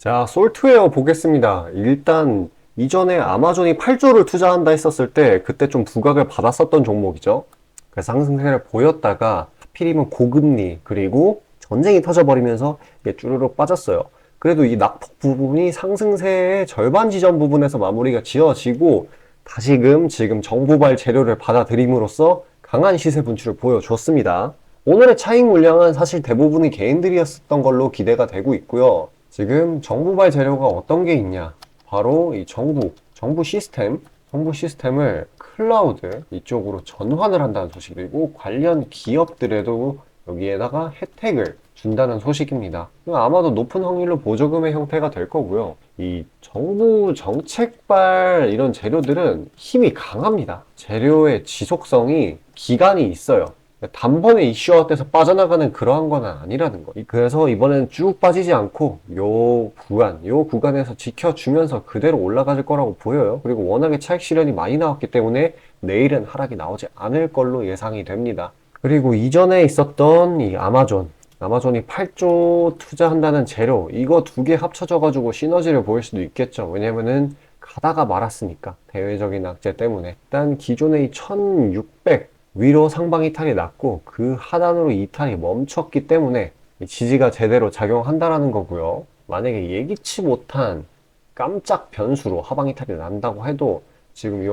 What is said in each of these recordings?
자, 솔트웨어 보겠습니다. 일단 이전에 아마존이 8조를 투자한다 했었을 때 그때 좀 부각을 받았었던 종목이죠. 그래서 상승세를 보였다가 하필이면 고금리 그리고 전쟁이 터져버리면서 이게 쭈르륵 빠졌어요. 그래도 이 낙폭 부분이 상승세의 절반 지점 부분에서 마무리가 지어지고 다시금 지금 정보발 재료를 받아들임으로써 강한 시세 분출을 보여줬습니다. 오늘의 차익 물량은 사실 대부분이 개인들이었던 걸로 기대가 되고 있고요. 지금 정부발 재료가 어떤 게 있냐? 바로 이 정부 시스템을 클라우드 이쪽으로 전환을 한다는 소식이고 관련 기업들에도 여기에다가 혜택을 준다는 소식입니다. 아마도 높은 확률로 보조금의 형태가 될 거고요. 이 정부 정책발 이런 재료들은 힘이 강합니다. 재료의 지속성이 기간이 있어요. 단번에 이슈화 돼서 빠져나가는 그러한 건 아니라는 거. 그래서 이번엔 쭉 빠지지 않고 요 구간에서 지켜주면서 그대로 올라갈 거라고 보여요. 그리고 워낙에 차익 실현이 많이 나왔기 때문에 내일은 하락이 나오지 않을 걸로 예상이 됩니다. 그리고 이전에 있었던 이 아마존이 8조 투자한다는 재료, 이거 두 개 합쳐져가지고 시너지를 보일 수도 있겠죠. 왜냐면은 가다가 말았으니까, 대외적인 악재 때문에. 일단 기존의 이 1600 위로 상방 이탈이 났고 그 하단으로 이탈이 멈췄기 때문에 지지가 제대로 작용한다라는 거고요. 만약에 예기치 못한 깜짝 변수로 하방 이탈이 난다고 해도 지금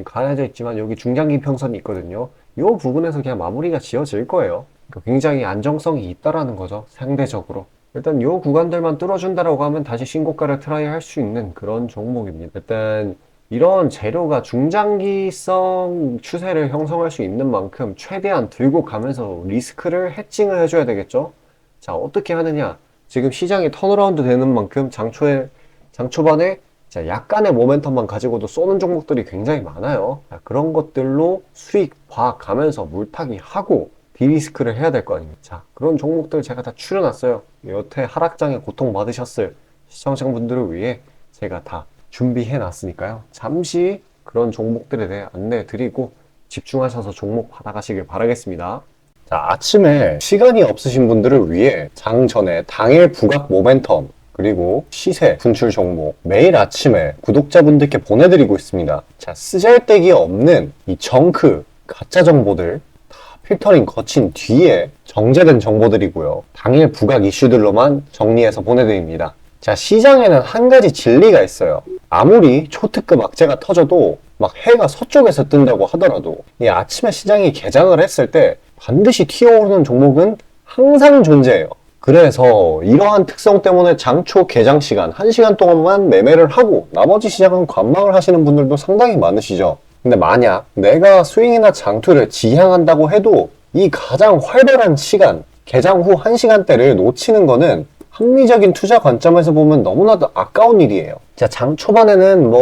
가려져 있지만 여기 중장기 평선이 있거든요. 이 부분에서 그냥 마무리가 지어질 거예요. 그러니까 굉장히 안정성이 있다라는 거죠. 상대적으로. 일단 이 구간들만 뚫어준다라고 하면 다시 신고가를 트라이 할 수 있는 그런 종목입니다. 일단 이런 재료가 중장기성 추세를 형성할 수 있는 만큼 최대한 들고 가면서 리스크를 해칭을 해줘야 되겠죠. 자, 어떻게 하느냐? 지금 시장이 턴어라운드 되는 만큼 장 초반에 약간의 모멘텀만 가지고도 쏘는 종목들이 굉장히 많아요. 자, 그런 것들로 수익 봐가면서 물타기 하고 디리스크를 해야 될 거 아닙니까? 자, 그런 종목들 제가 다 추려놨어요. 여태 하락장에 고통받으셨을 시청자분들을 위해 제가 다 준비해 놨으니까요. 잠시 그런 종목들에 대해 안내 드리고 집중하셔서 종목 받아가시길 바라겠습니다. 자, 아침에 시간이 없으신 분들을 위해 장 전에 당일 부각 모멘텀 그리고 시세 분출 종목 매일 아침에 구독자분들께 보내드리고 있습니다. 자, 쓰잘데기 없는 이 정크 가짜 정보들 다 필터링 거친 뒤에 정제된 정보들이고요. 당일 부각 이슈들로만 정리해서 보내드립니다. 자, 시장에는 한 가지 진리가 있어요. 아무리 초특급 악재가 터져도 막 해가 서쪽에서 뜬다고 하더라도 이 아침에 시장이 개장을 했을 때 반드시 튀어오르는 종목은 항상 존재해요. 그래서 이러한 특성 때문에 장초 개장 시간 1시간 동안만 매매를 하고 나머지 시장은 관망을 하시는 분들도 상당히 많으시죠. 근데 만약 내가 스윙이나 장투를 지향한다고 해도 이 가장 활발한 시간, 개장 후 1시간대를 놓치는 거는 합리적인 투자 관점에서 보면 너무나도 아까운 일이에요. 자, 장 초반에는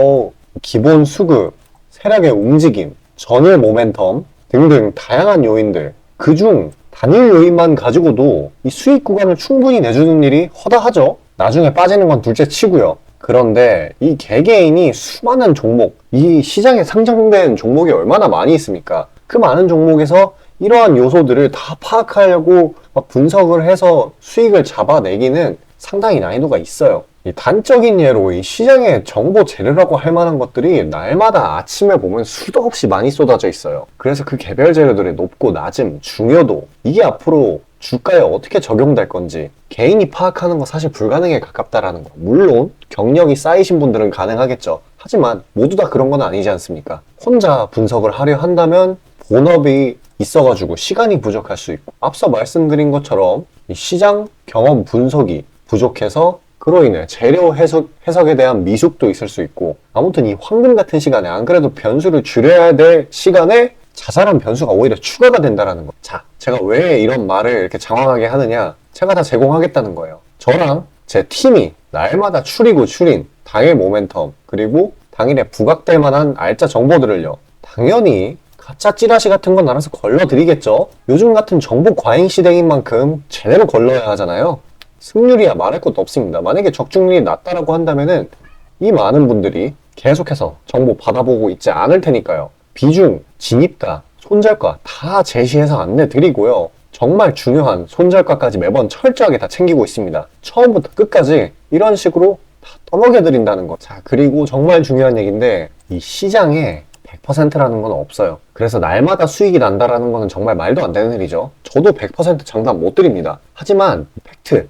기본 수급, 세력의 움직임, 전일 모멘텀 등등 다양한 요인들, 그중 단일 요인만 가지고도 이 수익 구간을 충분히 내주는 일이 허다하죠. 나중에 빠지는 건 둘째 치고요. 그런데 이 개개인이 수많은 종목, 이 시장에 상장된 종목이 얼마나 많이 있습니까? 그 많은 종목에서 이러한 요소들을 다 파악하려고 분석을 해서 수익을 잡아내기는 상당히 난이도가 있어요. 이 단적인 예로 이 시장의 정보 재료라고 할 만한 것들이 날마다 아침에 보면 수도 없이 많이 쏟아져 있어요. 그래서 그 개별 재료들의 높고 낮음, 중요도 이게 앞으로 주가에 어떻게 적용될 건지 개인이 파악하는 거 사실 불가능에 가깝다라는 거. 물론 경력이 쌓이신 분들은 가능하겠죠. 하지만 모두 다 그런 건 아니지 않습니까? 혼자 분석을 하려 한다면 본업이 있어가지고 시간이 부족할 수 있고 앞서 말씀드린 것처럼 이 시장 경험 분석이 부족해서 그로 인해 재료 해석에 대한 미숙도 있을 수 있고 아무튼 이 황금 같은 시간에 안 그래도 변수를 줄여야 될 시간에 자잘한 변수가 오히려 추가가 된다는 거. 자, 제가 왜 이런 말을 이렇게 장황하게 하느냐? 제가 다 제공하겠다는 거예요. 저랑 제 팀이 날마다 추린 당일 모멘텀 그리고 당일에 부각될 만한 알짜 정보들을요. 당연히 가짜 찌라시 같은 건 알아서 걸러드리겠죠. 요즘 같은 정보 과잉 시대인 만큼 제대로 걸러야 하잖아요. 승률이야 말할 것도 없습니다. 만약에 적중률이 낮다라고 한다면은 이 많은 분들이 계속해서 정보 받아보고 있지 않을 테니까요. 비중, 진입가, 손절가 다 제시해서 안내 드리고요. 정말 중요한 손절가까지 매번 철저하게 다 챙기고 있습니다. 처음부터 끝까지 이런 식으로 다 떠먹여드린다는 거. 자, 그리고 정말 중요한 얘기인데 이 시장에 100%라는 건 없어요. 그래서 날마다 수익이 난다라는 거는 정말 말도 안 되는 일이죠. 저도 100% 장담 못 드립니다. 하지만 팩트를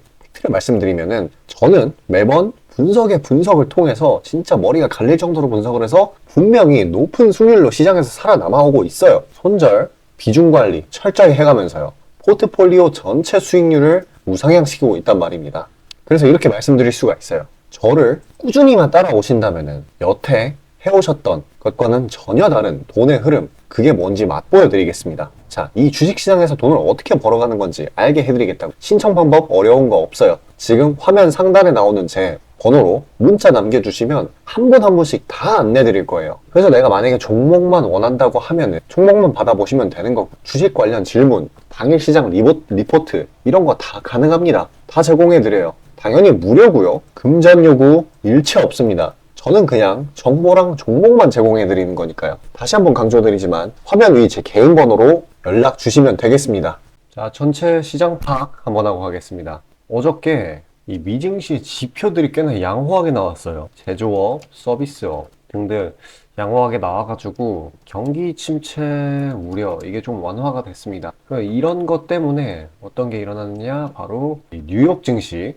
말씀드리면은 저는 매번 분석의 분석을 통해서 진짜 머리가 갈릴 정도로 분석을 해서 분명히 높은 수익률로 시장에서 살아남아오고 있어요. 손절, 비중 관리 철저히 해가면서요. 포트폴리오 전체 수익률을 우상향시키고 있단 말입니다. 그래서 이렇게 말씀드릴 수가 있어요. 저를 꾸준히만 따라오신다면은 여태 해오셨던 것과는 전혀 다른 돈의 흐름, 그게 뭔지 맛보여 드리겠습니다. 자, 이 주식시장에서 돈을 어떻게 벌어가는 건지 알게 해드리겠다고. 신청 방법 어려운 거 없어요. 지금 화면 상단에 나오는 제 번호로 문자 남겨주시면 한 분 한 분씩 다 안내 드릴 거예요. 그래서 내가 만약에 종목만 원한다고 하면은 종목만 받아보시면 되는 거고, 주식 관련 질문, 당일 시장 리포트 이런 거 다 가능합니다. 다 제공해 드려요. 당연히 무료고요. 금전 요구 일체 없습니다. 저는 그냥 정보랑 종목만 제공해 드리는 거니까요. 다시 한번 강조드리지만 화면 위 제 개인 번호로 연락 주시면 되겠습니다. 자, 전체 시장 파악 한번 하고 가겠습니다. 어저께 이 미증시 지표들이 꽤나 양호하게 나왔어요. 제조업, 서비스업 등등 양호하게 나와가지고 경기 침체 우려, 이게 좀 완화가 됐습니다. 이런 것 때문에 어떤 게 일어났느냐, 바로 이 뉴욕 증시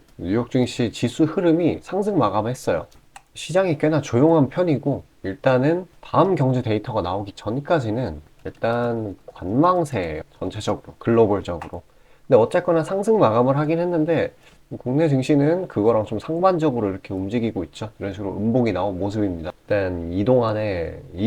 지수 흐름이 상승 마감했어요. 시장이 꽤나 조용한 편이고, 일단은 다음 경제 데이터가 나오기 전까지는 일단 관망세예요. 전체적으로, 글로벌적으로. 근데 어쨌거나 상승 마감을 하긴 했는데 국내 증시는 그거랑 좀 상반적으로 이렇게 움직이고 있죠. 이런 식으로 음봉이 나온 모습입니다. 일단 이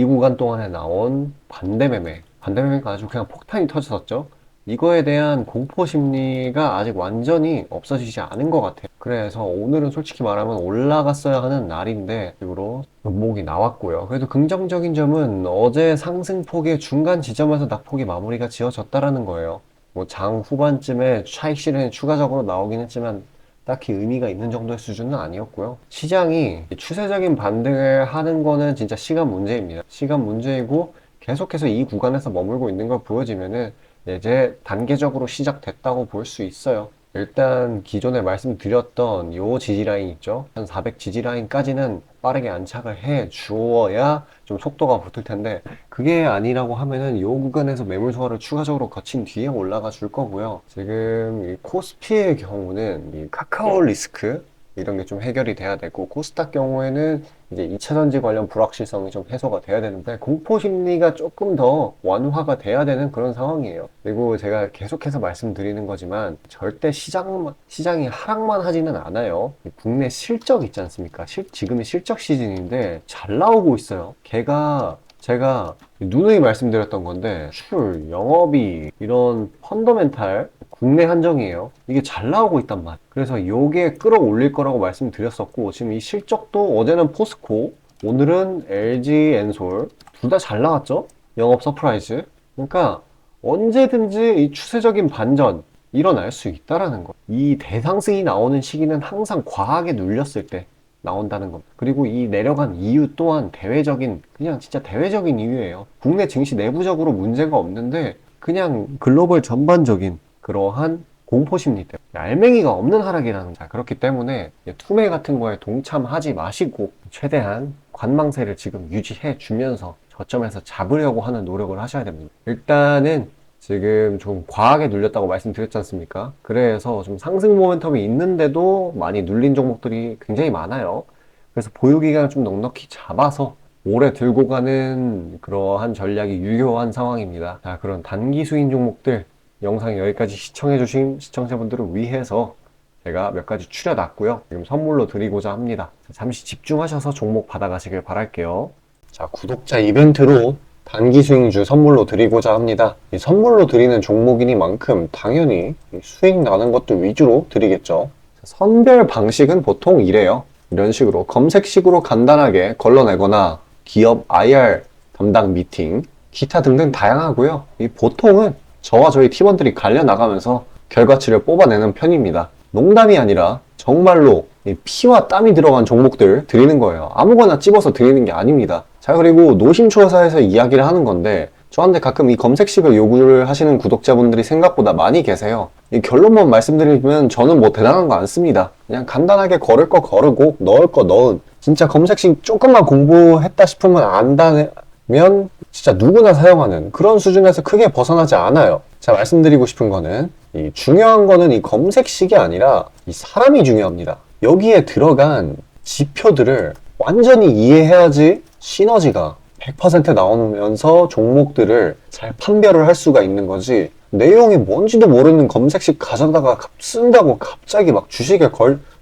구간 동안에 나온 반대매매가 아주 그냥 폭탄이 터졌었죠. 이거에 대한 공포 심리가 아직 완전히 없어지지 않은 것 같아요. 그래서 오늘은 솔직히 말하면 올라갔어야 하는 날인데 식으로 음봉이 나왔고요. 그래도 긍정적인 점은 어제 상승폭의 중간 지점에서 낙폭이 마무리가 지어졌다라는 거예요. 뭐 장 후반쯤에 차익 실현이 추가적으로 나오긴 했지만 딱히 의미가 있는 정도의 수준은 아니었고요. 시장이 추세적인 반등을 하는 거는 진짜 시간 문제입니다. 시간 문제이고 계속해서 이 구간에서 머물고 있는 걸 보여지면은 이제 단계적으로 시작됐다고 볼 수 있어요. 일단 기존에 말씀드렸던 요 지지라인 있죠? 1400 지지라인까지는 빠르게 안착을 해 주어야 좀 속도가 붙을 텐데, 그게 아니라고 하면은 요 구간에서 매물 소화를 추가적으로 거친 뒤에 올라가 줄 거고요. 지금 이 코스피의 경우는 이 카카오 리스크 이런 게 좀 해결이 돼야 되고, 코스닥 경우에는 이제 2차전지 관련 불확실성이 좀 해소가 돼야 되는데, 공포 심리가 조금 더 완화가 돼야 되는 그런 상황이에요. 그리고 제가 계속해서 말씀드리는 거지만 절대 시장이 하락만 하지는 않아요. 국내 실적 있지 않습니까? 지금이 실적 시즌인데 잘 나오고 있어요. 제가 누누이 말씀드렸던 건데, 출, 영업이, 이런 펀더멘탈 국내 한정이에요. 이게 잘 나오고 있단 말이에요. 그래서 요게 끌어올릴 거라고 말씀드렸었고, 지금 이 실적도 어제는 포스코, 오늘은 LG 엔솔 둘 다 잘 나왔죠? 영업 서프라이즈. 그러니까 언제든지 이 추세적인 반전 일어날 수 있다라는 거. 이 대상승이 나오는 시기는 항상 과하게 눌렸을 때 나온다는 겁니다. 그리고 이 내려간 이유 또한 그냥 진짜 대외적인 이유예요. 국내 증시 내부적으로 문제가 없는데 그냥 글로벌 전반적인 그러한 공포심리 때문에, 알맹이가 없는 하락이라는 거죠. 그렇기 때문에 투매 같은 거에 동참하지 마시고 최대한 관망세를 지금 유지해 주면서 저점에서 잡으려고 하는 노력을 하셔야 됩니다. 일단은 지금 좀 과하게 눌렸다고 말씀드렸지 않습니까? 그래서 좀 상승 모멘텀이 있는데도 많이 눌린 종목들이 굉장히 많아요. 그래서 보유기간을 좀 넉넉히 잡아서 오래 들고 가는 그러한 전략이 유효한 상황입니다. 자, 그런 단기 수익 종목들 영상 여기까지 시청해주신 시청자분들을 위해서 제가 몇 가지 추려놨고요. 지금 선물로 드리고자 합니다. 잠시 집중하셔서 종목 받아가시길 바랄게요. 자, 구독자 이벤트로 단기 수익주 선물로 드리고자 합니다. 이 선물로 드리는 종목이니만큼 당연히 수익 나는 것들 위주로 드리겠죠. 선별 방식은 보통 이래요. 이런 식으로 검색식으로 간단하게 걸러내거나 기업 IR 담당 미팅, 기타 등등 다양하고요. 이 보통은 저와 저희 팀원들이 갈려나가면서 결과치를 뽑아내는 편입니다. 농담이 아니라 정말로 피와 땀이 들어간 종목들 드리는 거예요. 아무거나 찝어서 드리는 게 아닙니다. 자, 그리고 노심초사에서 이야기를 하는 건데, 저한테 가끔 이 검색식을 요구를 하시는 구독자분들이 생각보다 많이 계세요. 이 결론만 말씀드리면 저는 뭐 대단한 거 안 씁니다. 그냥 간단하게 걸을 거 거르고 넣을 거 넣은, 진짜 검색식 조금만 공부했다 싶으면 안다면 진짜 누구나 사용하는 그런 수준에서 크게 벗어나지 않아요. 제가 말씀드리고 싶은 거는 이 중요한 거는 이 검색식이 아니라 이 사람이 중요합니다. 여기에 들어간 지표들을 완전히 이해해야지 시너지가 100% 나오면서 종목들을 잘 판별을 할 수가 있는 거지, 내용이 뭔지도 모르는 검색식 가져다가 쓴다고 갑자기 막 주식에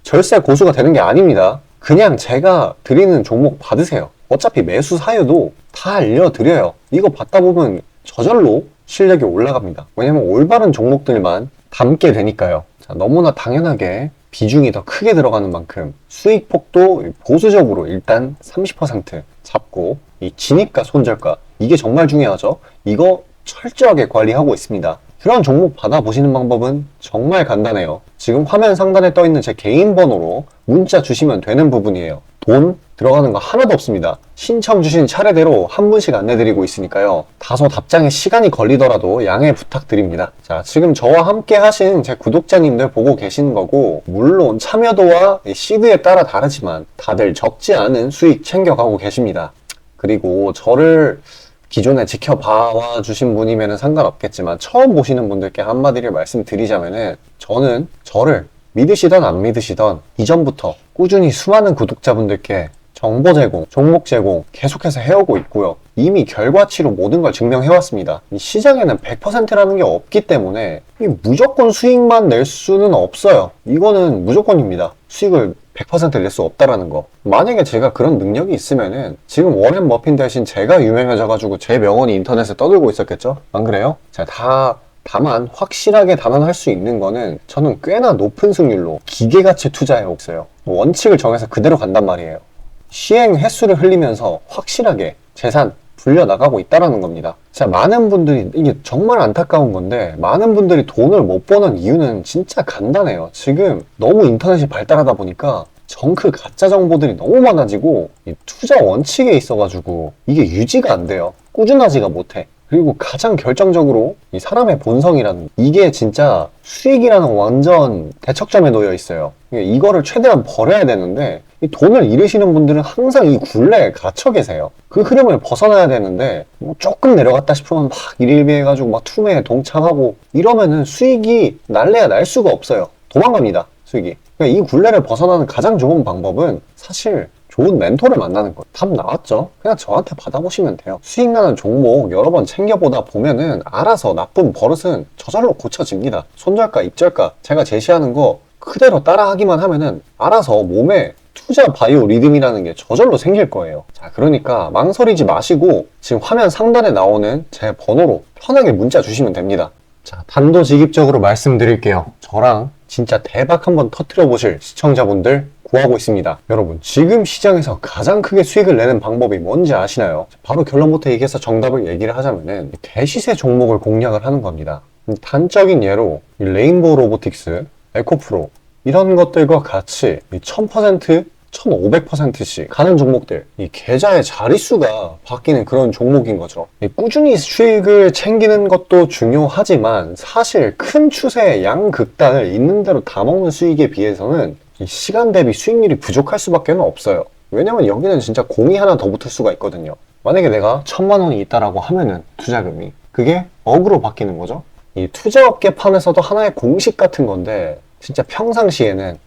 절세 고수가 되는 게 아닙니다. 그냥 제가 드리는 종목 받으세요. 어차피 매수 사유도 다 알려드려요. 이거 받다 보면 저절로 실력이 올라갑니다. 왜냐면 올바른 종목들만 담게 되니까요. 자, 너무나 당연하게 비중이 더 크게 들어가는 만큼 수익 폭도 보수적으로 일단 30% 잡고, 이 진입가 손절가, 이게 정말 중요하죠. 이거 철저하게 관리하고 있습니다. 그런 종목 받아보시는 방법은 정말 간단해요. 지금 화면 상단에 떠있는 제 개인 번호로 문자 주시면 되는 부분이에요. 돈 들어가는 거 하나도 없습니다. 신청 주신 차례대로 한 분씩 안내드리고 있으니까요. 다소 답장에 시간이 걸리더라도 양해 부탁드립니다. 자, 지금 저와 함께 하신 제 구독자님들 보고 계시는 거고, 물론 참여도와 시드에 따라 다르지만 다들 적지 않은 수익 챙겨가고 계십니다. 그리고 저를 기존에 지켜봐 주신 분이면 상관없겠지만 처음 보시는 분들께 한마디를 말씀드리자면은, 저는 저를 믿으시던 안 믿으시던 이전부터 꾸준히 수많은 구독자분들께 정보 제공, 종목 제공 계속해서 해오고 있고요. 이미 결과치로 모든 걸 증명해왔습니다. 이 시장에는 100%라는 게 없기 때문에 무조건 수익만 낼 수는 없어요. 이거는 무조건입니다. 수익을 100% 낼 수 없다라는 거. 만약에 제가 그런 능력이 있으면은 지금 워렌 버핏 대신 제가 유명해져가지고 제 명언이 인터넷에 떠들고 있었겠죠? 안 그래요? 다만 확실하게 단언할 수 있는 거는 저는 꽤나 높은 승률로 기계같이 투자해 있어요. 원칙을 정해서 그대로 간단 말이에요. 시행 횟수를 흘리면서 확실하게 재산 불려나가고 있다는 겁니다. 자, 많은 분들이, 이게 정말 안타까운 건데, 많은 분들이 돈을 못 버는 이유는 진짜 간단해요. 지금 너무 인터넷이 발달하다 보니까 정크 가짜 정보들이 너무 많아지고, 이 투자 원칙에 있어가지고 이게 유지가 안 돼요. 꾸준하지가 못해. 그리고 가장 결정적으로 이 사람의 본성이라는, 이게 진짜 수익이라는 완전 대척점에 놓여 있어요. 이거를 최대한 버려야 되는데, 이 돈을 잃으시는 분들은 항상 이 굴레에 갇혀 계세요. 그 흐름을 벗어나야 되는데, 뭐 조금 내려갔다 싶으면 막 일일비해가지고 막 투매에 동참하고 이러면은 수익이 날래야 날 수가 없어요. 도망갑니다, 수익이. 그러니까 이 굴레를 벗어나는 가장 좋은 방법은 사실 좋은 멘토를 만나는 거예요. 답 나왔죠? 그냥 저한테 받아보시면 돼요. 수익 나는 종목 여러 번 챙겨보다 보면은 알아서 나쁜 버릇은 저절로 고쳐집니다. 손절가, 입절가 제가 제시하는 거 그대로 따라하기만 하면은 알아서 몸에 투자 바이오 리듬이라는 게 저절로 생길 거예요. 자, 그러니까 망설이지 마시고 지금 화면 상단에 나오는 제 번호로 편하게 문자 주시면 됩니다. 자, 단도직입적으로 말씀드릴게요. 저랑 진짜 대박 한번 터뜨려 보실 시청자분들 구하고 있습니다. 여러분, 지금 시장에서 가장 크게 수익을 내는 방법이 뭔지 아시나요? 바로 결론부터 얘기해서 정답을 얘기를 하자면은 대시세 종목을 공략을 하는 겁니다. 단적인 예로 레인보우 로보틱스, 에코프로 이런 것들과 같이 1000%, 1500%씩 가는 종목들, 이 계좌의 자릿수가 바뀌는 그런 종목인 거죠. 꾸준히 수익을 챙기는 것도 중요하지만 사실 큰 추세의 양극단을 있는 대로 다 먹는 수익에 비해서는 이 시간 대비 수익률이 부족할 수밖에 없어요. 왜냐면 여기는 진짜 공이 하나 더 붙을 수가 있거든요. 만약에 내가 1000만 원이 있다라고 하면은 투자금이, 그게 억으로 바뀌는 거죠. 이 투자업계 판에서도 하나의 공식 같은 건데, 진짜 평상시에는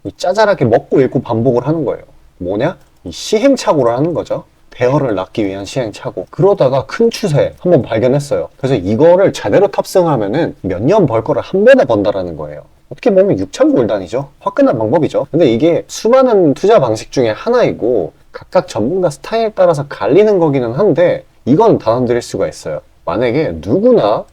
이 짜잘하게 먹고 읽고 반복을 하는 거예요. 뭐냐? 이 시행착오를 하는 거죠. 대어를 낳기 위한 시행착오. 그러다가 큰 추세 한번 발견했어요. 그래서 이거를 제대로 탑승하면은 몇 년 벌 거를 한 번에 번다라는 거예요. 어떻게 보면 육천골단이죠. 화끈한 방법이죠. 근데 이게 수많은 투자 방식 중에 하나이고 각각 전문가 스타일에 따라서 갈리는 거기는 한데, 이건 단언드릴 수가 있어요. 만약에 누구나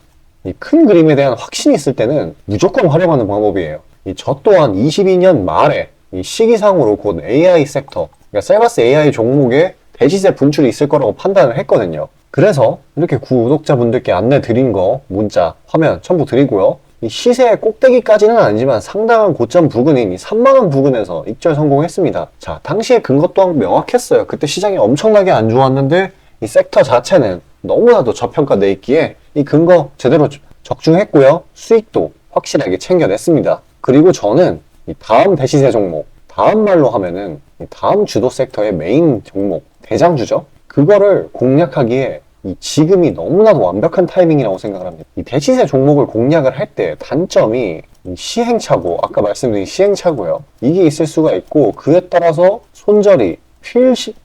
이 큰 그림에 대한 확신이 있을 때는 무조건 활용하는 방법이에요. 저 또한 22년 말에 이 시기상으로 곧 AI 섹터, 그러니까 셀바스 AI 종목에 대시세 분출이 있을 거라고 판단을 했거든요. 그래서 이렇게 구독자분들께 안내 드린 거 문자, 화면 첨부 드리고요. 이 시세의 꼭대기까지는 아니지만 상당한 고점 부근인 이 3만원 부근에서 입절 성공했습니다. 자, 당시에 근거 또한 명확했어요. 그때 시장이 엄청나게 안 좋았는데 이 섹터 자체는 너무나도 저평가돼 있기에 이 근거 제대로 적중했고요. 수익도 확실하게 챙겨냈습니다. 그리고 저는 이 다음 대시세 종목, 다음 말로 하면은 이 다음 주도 섹터의 메인 종목, 대장주죠. 그거를 공략하기에 이 지금이 너무나도 완벽한 타이밍이라고 생각을 합니다. 이 대시세 종목을 공략을 할 때 단점이 이 시행착오, 아까 말씀드린 시행착오요. 이게 있을 수가 있고 그에 따라서 손절이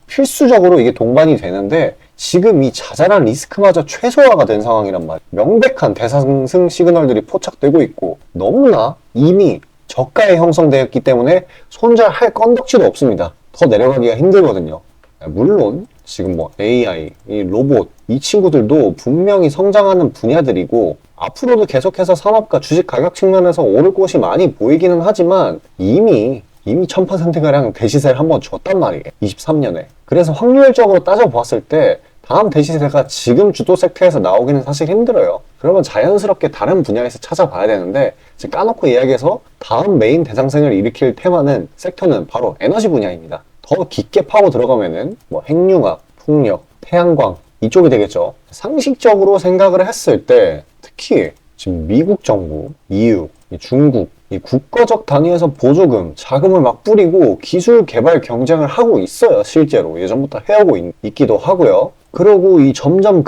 필수적으로 이게 동반이 되는데 지금 이 자잘한 리스크마저 최소화가 된 상황이란 말이에요. 명백한 대상승 시그널들이 포착되고 있고 너무나 이미 저가에 형성되었기 때문에 손절할 건덕지도 없습니다. 더 내려가기가 힘들거든요. 물론 지금 뭐 AI, 이 로봇, 이 친구들도 분명히 성장하는 분야들이고 앞으로도 계속해서 산업과 주식 가격 측면에서 오를 곳이 많이 보이기는 하지만 이미 1000%가량 대시세를 한번 줬단 말이에요. 23년에. 그래서 확률적으로 따져보았을 때 다음 대시세가 지금 주도 섹터에서 나오기는 사실 힘들어요. 그러면 자연스럽게 다른 분야에서 찾아봐야 되는데 지금 까놓고 이야기해서 다음 메인 대상승을 일으킬 테마는 섹터는 바로 에너지 분야입니다. 더 깊게 파고 들어가면은 뭐 핵융합, 풍력, 태양광 이쪽이 되겠죠. 상식적으로 생각을 했을 때 특히 지금 미국 정부, EU, 중국 이 국가적 단위에서 보조금, 자금을 막 뿌리고 기술 개발 경쟁을 하고 있어요. 실제로 예전부터 해오고 있기도 하고요. 그리고 이 점점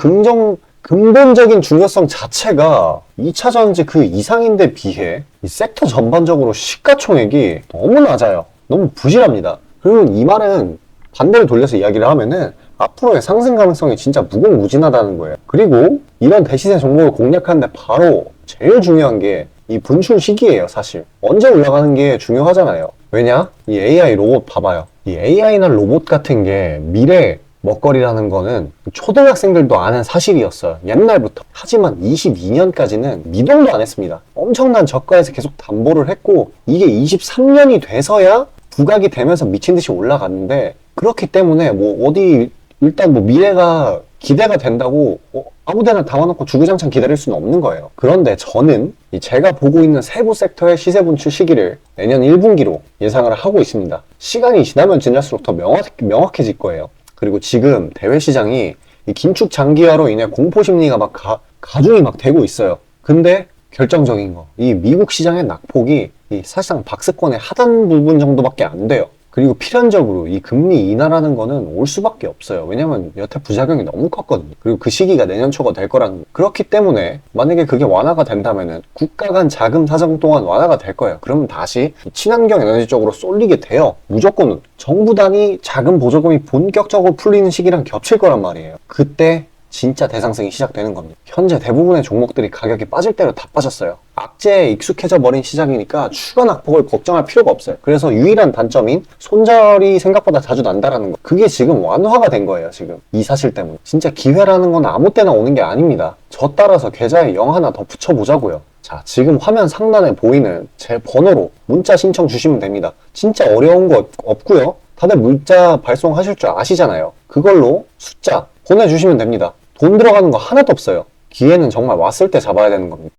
근본적인 중요성 자체가 2차 전지 그 이상인데 비해 이 섹터 전반적으로 시가총액이 너무 낮아요. 너무 부실합니다. 그리고 이 말은 반대로 돌려서 이야기를 하면은 앞으로의 상승 가능성이 진짜 무궁무진하다는 거예요. 그리고 이런 대시세 종목을 공략하는데 바로 제일 중요한 게 이 분출 시기예요, 사실. 언제 올라가는 게 중요하잖아요. 왜냐? 이 AI 로봇 봐봐요. 이 AI나 로봇 같은 게 미래 먹거리라는 거는 초등학생들도 아는 사실이었어요. 옛날부터. 하지만 22년까지는 미동도 안 했습니다. 엄청난 저가에서 계속 담보를 했고 이게 23년이 돼서야 부각이 되면서 미친 듯이 올라갔는데 그렇기 때문에 뭐 어디 일단 뭐 미래가 기대가 된다고 아무데나 담아놓고 주구장창 기다릴 수는 없는 거예요. 그런데 저는 제가 보고 있는 세부 섹터의 시세 분출 시기를 내년 1분기로 예상을 하고 있습니다. 시간이 지나면 지날수록 더 명확해질 거예요. 그리고 지금 대외 시장이 이 긴축 장기화로 인해 공포 심리가 막 가중이 막 되고 있어요. 근데 결정적인 거, 이 미국 시장의 낙폭이 사실상 박스권의 하단 부분 정도밖에 안 돼요. 그리고 필연적으로 이 금리 인하라는 거는 올 수밖에 없어요. 왜냐면 여태 부작용이 너무 컸거든요. 그리고 그 시기가 내년 초가 될 거라는 거. 그렇기 때문에 만약에 그게 완화가 된다면은 국가 간 자금 사정 또한 완화가 될 거예요. 그러면 다시 친환경 에너지 쪽으로 쏠리게 돼요. 무조건 정부 단위 자금 보조금이 본격적으로 풀리는 시기랑 겹칠 거란 말이에요. 그때 진짜 대상승이 시작되는 겁니다. 현재 대부분의 종목들이 가격이 빠질 대로 다 빠졌어요. 악재에 익숙해져 버린 시장이니까 추가 낙폭을 걱정할 필요가 없어요. 그래서 유일한 단점인 손절이 생각보다 자주 난다라는 거. 그게 지금 완화가 된 거예요, 지금. 이 사실 때문에. 진짜 기회라는 건 아무 때나 오는 게 아닙니다. 저 따라서 계좌에 0 하나 더 붙여보자고요. 자, 지금 화면 상단에 보이는 제 번호로 문자 신청 주시면 됩니다. 진짜 어려운 거 없고요. 다들 문자 발송하실 줄 아시잖아요. 그걸로 숫자 보내주시면 됩니다. 돈 들어가는 거 하나도 없어요. 기회는 정말 왔을 때 잡아야 되는 겁니다.